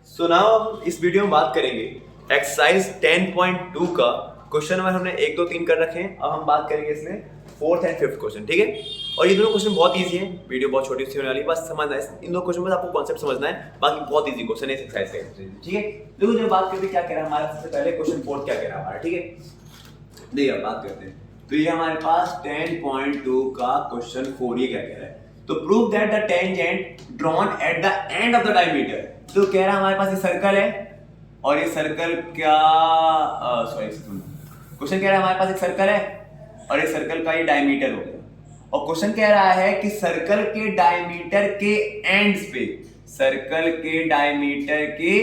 So now इस video में बात करेंगे एक्सरसाइज 10.2 का क्वेश्चन नंबर हमने 1 2 3 कर रखे हैं। अब हम बात करेंगे इसमें फोर्थ एंड फिफ्थ क्वेश्चन, ठीक है। और ये दोनों क्वेश्चन बहुत इजी हैं, वीडियो बहुत छोटी सी होने वाली है, बस समझना है इन दो क्वेश्चन में आपको कॉन्सेप्ट समझना है, बाकी बहुत इजी क्वेश्चन है इस एक्सरसाइज का, ठीक है। देखो जब बात करते हैं क्या कह रहा है हमारा, सबसे पहले क्वेश्चन फोर्थ क्या कह रहा है हमारा, ठीक है। देखिए अब बात करते हैं, तो ये हमारे पास 10.2 का क्वेश्चन 4 ये क्या कह रहा है, तो prove that the tangent drawn at the end of the diameter. तो कह रहा है हमारे पास ये सर्कल है और ये सर्कल क्या सॉरी क्वेश्चन कह रहा है हमारे पास एक सर्कल है और ये सर्कल का ये डायमीटर हो गया, और क्वेश्चन कह रहा है कि सर्कल के डायमीटर के एंड्स पे, सर्कल के डायमीटर के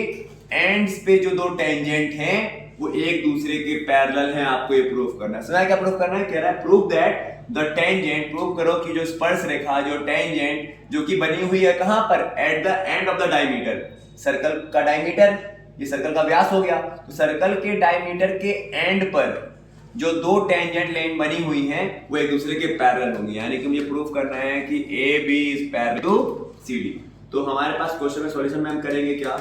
एंड्स पे जो दो टेंजेंट हैं वो एक दूसरे के पैरेलल हैं, आपको ये प्रूफ करना है। सुना क्या प्रूफ करना है, कह रहा है prove that the tangent, prove करो कि जो स्पर्श रेखा, जो टेंजेंट जो कि बनी हुई है कहां पर, at the end of the diameter, circle का डायमीटर, ये सर्कल का व्यास हो गया, तो सर्कल के डायमीटर के एंड पर जो दो टेंजेंट लाइन बनी हुई हैं वो एक दूसरे के पैरेलल होंगी, यानी कि मुझे प्रूफ करना है कि A B is parallel to C D. तो हमारे पास क्वेश्चन में सॉल्यूशन में हम करेंगे क्या,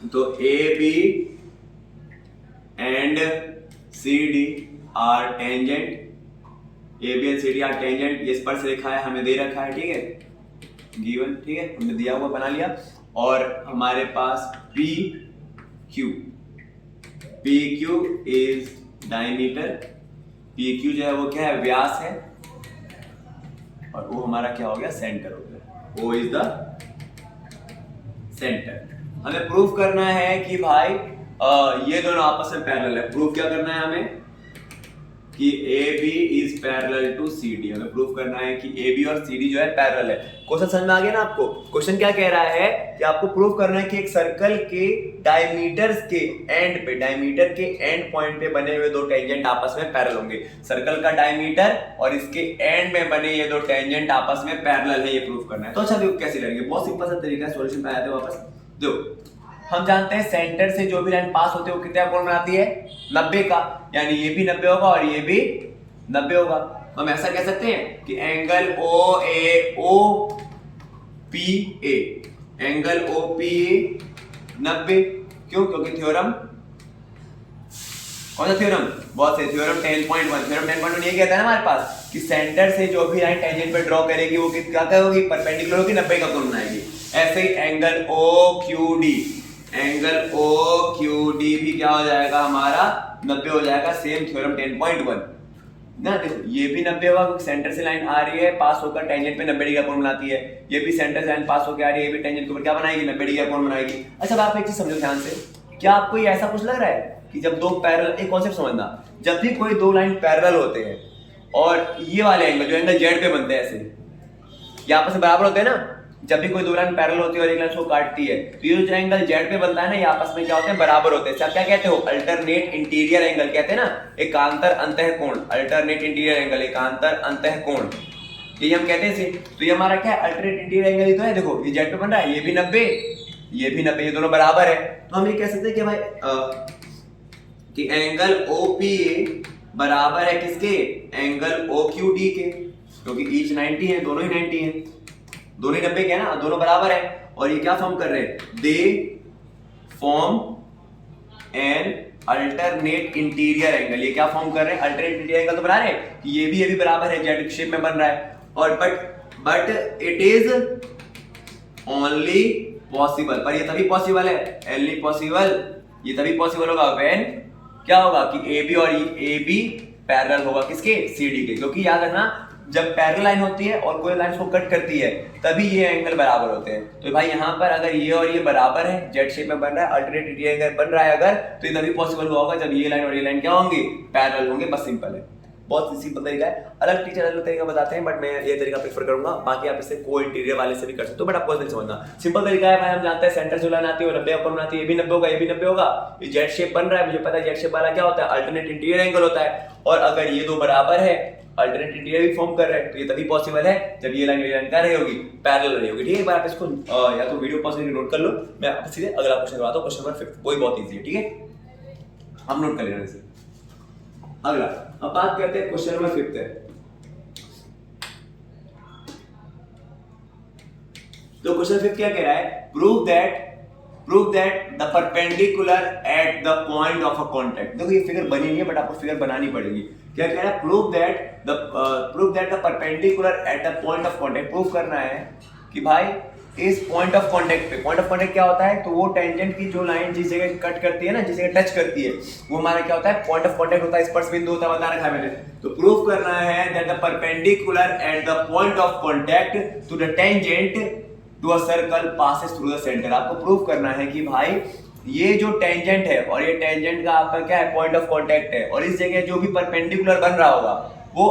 तो A B and C D are tangent, A B and C D are tangent, ये स्पर्श रेखा है, हमें दे रखा है, ठीक है, गिवन, ठीक है, हमने दिया हुआ बना लिया। और हमारे पास P Q is diameter, P Q जो है वो क्या है, व्यास है, और वो हमारा क्या हो गया, सेंटर हो गया, ओ इज द सेंटर। हमें प्रूफ करना है कि भाई ये दोनों आपस में पैरेलल है। प्रूफ क्या करना है हमें, कि A B is parallel to C D, हमें प्रूफ करना है कि ए बी और सी डी जो है पैरेलल है। क्वेश्चन समझ में आ गया ना आपको, क्वेश्चन क्या कह रहा है कि आपको प्रूफ करना है कि एक सर्कल के डायमीटर्स के एंड पे, डायमीटर के एंड पॉइंट पे बने हुए दो टेंजेंट आपस में पैरेलल होंगे। सर्कल का डायमीटर और इसके एंड में बने ये दो टेंजेंट आपस में पैरेलल है, ये प्रूफ करना है। तो अच्छा देखो कैसे करेंगे, बहुत सिंपल सा तरीका है, सॉल्यूशन पे आते हैं वापस। देखो हम जानते हैं सेंटर से जो भी लाइन पास होती है वो कितना कोण बनाती है, 90 का, यानी ये भी 90 होगा और ये भी 90 होगा। हम ऐसा कह सकते हैं कि angle O A O P A, angle O P A 90, क्यों, क्योंकि थ्योरम, कौन सा थ्योरम, बहुत से थ्योरम 10.1, थ्योरम 10.1 ये कहता है ना हमारे पास कि सेंटर से जो भी लाइन टेंजेंट पे ड्रॉ करेगी वो क्या होगी, परपेंडिकुलर होगी, 90 का कोण बनाएगी। ऐसे ही angle O Q D, angle O Q D भी क्या हो जाएगा हमारा, 90 हो जाएगा, सेम थ्योरम 10.1 ना। देखो ये भी 90 होगा क्योंकि सेंटर से लाइन आ रही है, पास होकर टेंजेंट पे 90 डिग्री का कोण बनाती है, ये भी सेंटर से लाइन पास होकर आ रही है, ये भी टेंजेंट के ऊपर क्या बनाएगी, 90 डिग्री का कोण बनाएगी। अच्छा अब आप एक चीज समझो ध्यान से, क्या आपको ये ऐसा कुछ लग रहा है कि जब दो पैरेलल, एक कॉन्सेप्ट समझना, जब भी कोई दो लाइन पैरेलल होते हैं और ये वाले एंगल जो एंगल जेड पे बनते हैं ऐसे, ये आपस में बराबर होते हैं ना, जब भी कोई दो लाइन पैरेलल होती है और एक लाइन उसको काटती है, तो ये जो एंगल जेड पे बनता है ना, ये आपस में क्या होते हैं, बराबर होते हैं। आप क्या कहते हो, अल्टरनेट इंटीरियर एंगल कहते हैं ना, एकांतर अंतःकोण, अल्टरनेट इंटीरियर एंगल, एकांतर अंतःकोण, ये हम कहते हैं। तो ये हमारा क्या है, अल्टरनेट इंटीरियर एंगल ही तो है। देखो ये जेड पे बन रहा है, ये भी 90, ये भी 90, ये दोनों बराबर है। तो हम ये कह सकते हैं कि भाई कि एंगल OPA बराबर है किसके, एंगल OQD के, क्योंकि ईच 90 है, दोनों ही 90 है, दोनों ही 90 के है ना, दोनों बराबर है। और ये क्या फॉर्म कर रहे हैं, they form an alternate interior angle, ये क्या फॉर्म कर रहे हैं, अल्टरनेट इंटीरियर एंगल तो बना रहे हैं कि ये भी बराबर है, जेड शेप में बन रहा है। और but it is only possible, पर ये तभी पॉसिबल है, ओनली पॉसिबल, ये तभी पॉसिबल होगा व्हेन क्या होगा कि ए बी और ए बी पैरेलल होगा किसके, सी डी के। क्योंकि याद रखना जब पैरेलल लाइन होती है और कोई लाइन को कट करती है तभी ये एंगल बराबर होते हैं। तो भाई यहाँ पर अगर ये और ये बराबर है, जेड शेप में बन रहा है, अल्टरनेट इंटीरियर एंगल बन रहा है अगर, तो ये तभी पॉसिबल हुआ होगा जब ये लाइन और ये लाइन क्या होंगे, पैरेलल होंगे। बस सिंपल है, बहुत सिंपल तरीका है। अलग टीचर अलग तरीका बताते हैं, बट मैं ये तरीका प्रेफर करूंगा। बाकी आप इसे को इंटीरियर वाले से भी कर सकते हो, बट आपको नहीं समझना। सिंपल तरीका है भाई, हम जानते हैं सेंटर से लाइन आती है 90 ऊपर बनाती है, ये भी 90 होगा, ये भी 90 होगा। ये जेड शेप बन रहा है, मुझे पता है जेड शेप वाला क्या होता है, अल्टरनेट इंटीरियर एंगल होता है। और अगर ये दो बराबर है, अल्टरनेट इंटीरियर भी फॉर्म कर रहे हैं, तो ये तभी पॉसिबल है जब ये लाइन क्या रही होगी, पैरेलल रही होगी। ठीक है, एक बार आप इसको या तो वीडियो पॉज करके नोट कर लो, मैं आपको सीधे अगला क्वेश्चन करवाता हूं, क्वेश्चन नंबर 5, वो बहुत इजी है। ठीक है, हम नोट कर लेना इसे। अगला अब बात करते हैं क्वेश्चन नंबर 5 है। तो क्वेश्चन 5 क्या कह रहा है, prove that prove that the perpendicular at the point of a contact. देखो ये फिगर बनी नहीं है बट आपको फिगर बनानी पड़ेगी। क्या कह रहा है? Prove that the perpendicular at the point of contact. Prove करना है कि भाई इस पॉइंट ऑफ कॉन्टैक्ट पे, पॉइंट ऑफ कॉन्टैक्ट क्या होता है? तो वो टेंजेंट की जो लाइन जिस जगह कट करती है ना, जिस जगह टच करती है, वो हमारा क्या होता है? पॉइंट ऑफ कॉन्टैक्ट होता है, स्पर्श बिंदु होता है, बता रखा है मैंने। तो प्रूव करना है that the perpendicular at the point of contact to the tangent to a circle passes through the centre. आपको प्रूव करना है कि भाई ये जो टेंजेंट है और ये टेंजेंट का आपका क्या है? पॉइंट ऑफ कॉन्टैक्ट है, और इस जगह जो भी परपेंडिकुलर बन रहा होगा वो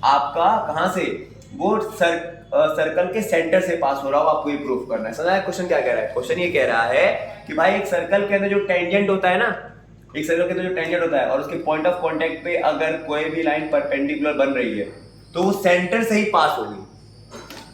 आपका कहां से? वो सर्कल के सेंटर से पास हो रहा हो, आपको ये प्रूफ करना है। समझा है क्वेश्चन क्या कह रहा है? क्वेश्चन ये कह रहा है कि भाई एक सर्कल के अंदर जो टेंजेंट होता है ना, एक सर्कल के अंदर जो टेंजेंट होता है और उसके पॉइंट ऑफ कांटेक्ट पे अगर कोई भी लाइन परपेंडिकुलर बन रही है तो वो सेंटर से ही पास होगी।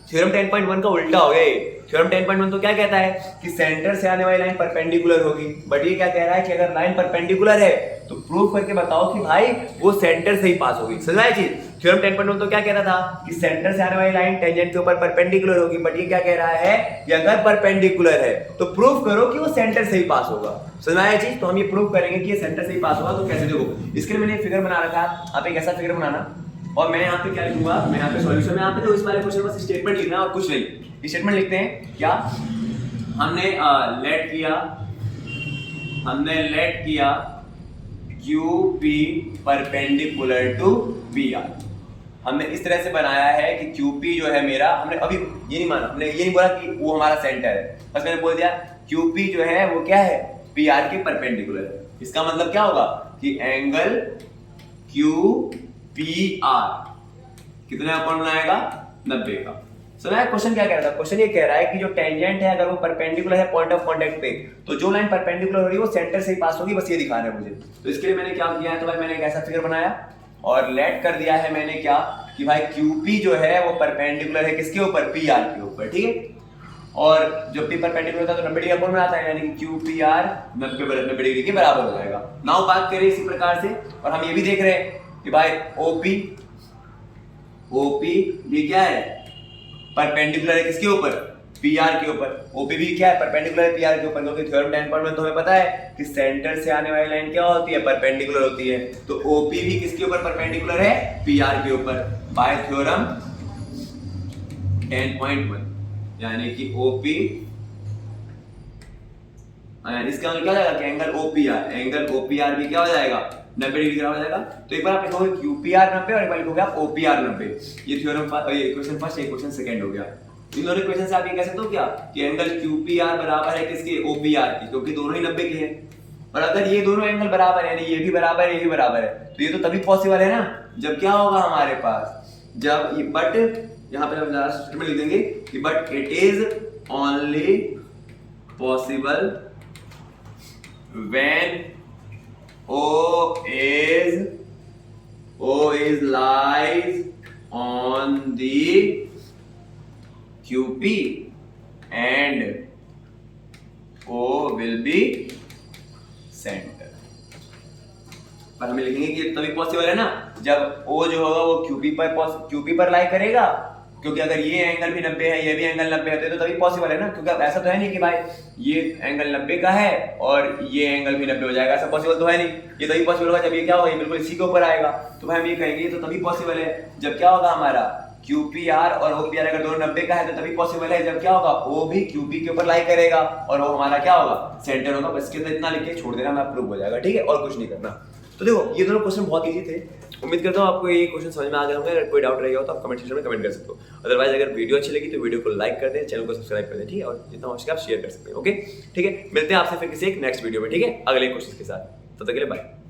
थ्योरम 10.1 का उल्टा हो गया ये। थ्योरम 10.1 तो क्या कहता है कि सेंटर से आने वाली लाइन परपेंडिकुलर होगी, बट ये क्या कह रहा है कि अगर लाइन परपेंडिकुलर है तो प्रूफ करके बताओ कि भाई वो सेंटर से ही पास होगी। समझा है चीज? थ्योरम 10.1 तो क्या कह रहा था कि सेंटर से आने वाली लाइन टेंजेंट के ऊपर परपेंडिकुलर होगी, बट ये क्या कह रहा है कि अगर परपेंडिकुलर है तो प्रूफ करो कि वो सेंटर से ही पास होगा। समझा है चीज? तो हम ये प्रूफ करेंगे कि ये सेंटर से ही पास होगा। तो कैसे? देखो इसके लिए मैंने फिगर बना रखा है, आप एक ऐसा फिगर बनाना और मैं यहाँ पे क्या लिखूंगा? मैं यहाँ पे सॉल्यूशन में यहाँ पे तो इस वाले क्वेश्चन बस स्टेटमेंट लिखना है और कुछ नहीं। स्टेटमेंट लिखते हैं क्या? हमने लेट किया QP परपेंडिकुलर टू PR। हमने इस तरह से बनाया है कि QP जो है मेरा, हमने अभी ये नहीं माना, हमने ये नहीं बोला कि वो हमारा सेंटर है, बस मैंने बोल दिया QP जो है वो क्या है? PR के परपेंडिकुलर है। इसका मतलब क्या होगा कि एंगल QPR कितने का कोण बनाएगा? 90 का। सुना? क्वेश्चन क्या कह रहा था? क्वेश्चन ये कह रहा है कि जो टेंजेंट है अगर वो परपेंडिकुलर है पॉइंट ऑफ कांटेक्ट पे, तो जो लाइन परपेंडिकुलर हो रही है वो सेंटर से ही पास होगी, बस ये दिखाना है मुझे। तो इसके लिए मैंने क्या किया है? तो भाई मैंने एक ऐसा फिगर बनाया और लेट कर दिया है मैंने क्या कि भाई QP जो है वो परपेंडिकुलर है किसके ऊपर? PR के ऊपर। ठीक है, और जब भी परपेंडिकुलर होता है तो 90 डिग्री का कोण बनाता है, यानी कि QPR 90 डिग्री के बराबर हो जाएगा। नाउ बात करें इसी प्रकार से, और हम ये भी देख रहे हैं कि भाई OP भी क्या है? परपेंडिकुलर है किसके ऊपर? PR के ऊपर। OP भी क्या है? परपेंडिकुलर है PR के ऊपर, क्योंकि थ्योरम 10.1 तो हमें पता है कि सेंटर से आने वाली लाइन क्या होती है? परपेंडिकुलर होती है। तो OP भी किसके ऊपर परपेंडिकुलर है? PR के ऊपर, बाय थ्योरम 10.1। यानी कि OP, इसका मतलब क्या हो जाएगा कि एंगल OPR भी क्या हो जाएगा? 90 डिग्री का हो जाएगा। तो एक बार आप लिखोगे QPR 90 और एक बार लिखोगे आप OPR 90। ये थ्योरम ये क्वेश्चन फर्स्ट, ये क्वेश्चन सेकंड हो गया। इन दोनों क्वेश्चन से आप ये कह सकते हो क्या कि एंगल QPR बराबर है किसके? OPR की, क्योंकि दोनों ही 90 के हैं। और अगर ये दोनों एंगल बराबर है, यानी ये भी बराबर है, ये भी बराबर है, तो ये तो तभी पॉसिबल है ना जब क्या होगा हमारे पास, जब ये बट यहाँ पे हम स्टेटमेंट लिख देंगे कि but it is only possible when O is lies on the QP and O will be center। पर हमें लिखेंगे कि तभी पॉसिबल है ना जब O जो होगा वो QP पर लाई करेगा, क्योंकि अगर ये एंगल भी 90 है, ये भी एंगल 90 है, तो तभी पॉसिबल है ना। क्योंकि अब ऐसा तो है नहीं कि भाई ये एंगल 90 का है और ये एंगल भी 90 हो जाएगा, ऐसा पॉसिबल तो है नहीं। ये तभी पॉसिबल होगा जब ये क्या होगा? ये बिल्कुल इसी के ऊपर आएगा। तो भाई हम ये कहेंगे तो तभी पॉसिबल है जब क्या होगा हमारा QPR और OPR अगर दोनों 90 का है तो तभी पॉसिबल है जब क्या होगा? O भी QP के ऊपर लाई करेगा और वो हमारा क्या होगा? सेंटर होगा। बस इसके अंदर इतना लिख के छोड़ देना, मैं प्रूव हो जाएगा। ठीक है, और कुछ नहीं करना। तो देखो ये दोनों क्वेश्चन बहुत इजी थे। उम्मीद करता हूँ आपको ये क्वेश्चन समझ में आ गया होंगे। अगर कोई डाउट रहेगा हो तो आप कमेंट सेक्शन में कमेंट कर सकते हो। अदरवाइज अगर वीडियो अच्छी लगी तो वीडियो को लाइक कर दें, चैनल को सब्सक्राइब कर दें। ठीक है, और जितना हो सके आप शेयर कर सकते हैं। ओके, ठीक है, मिलते हैं आपसे फिर किसी एक नेक्स्ट वीडियो में। ठीक है, अगले क्वेश्चन के साथ। तब तक के लिए बाय।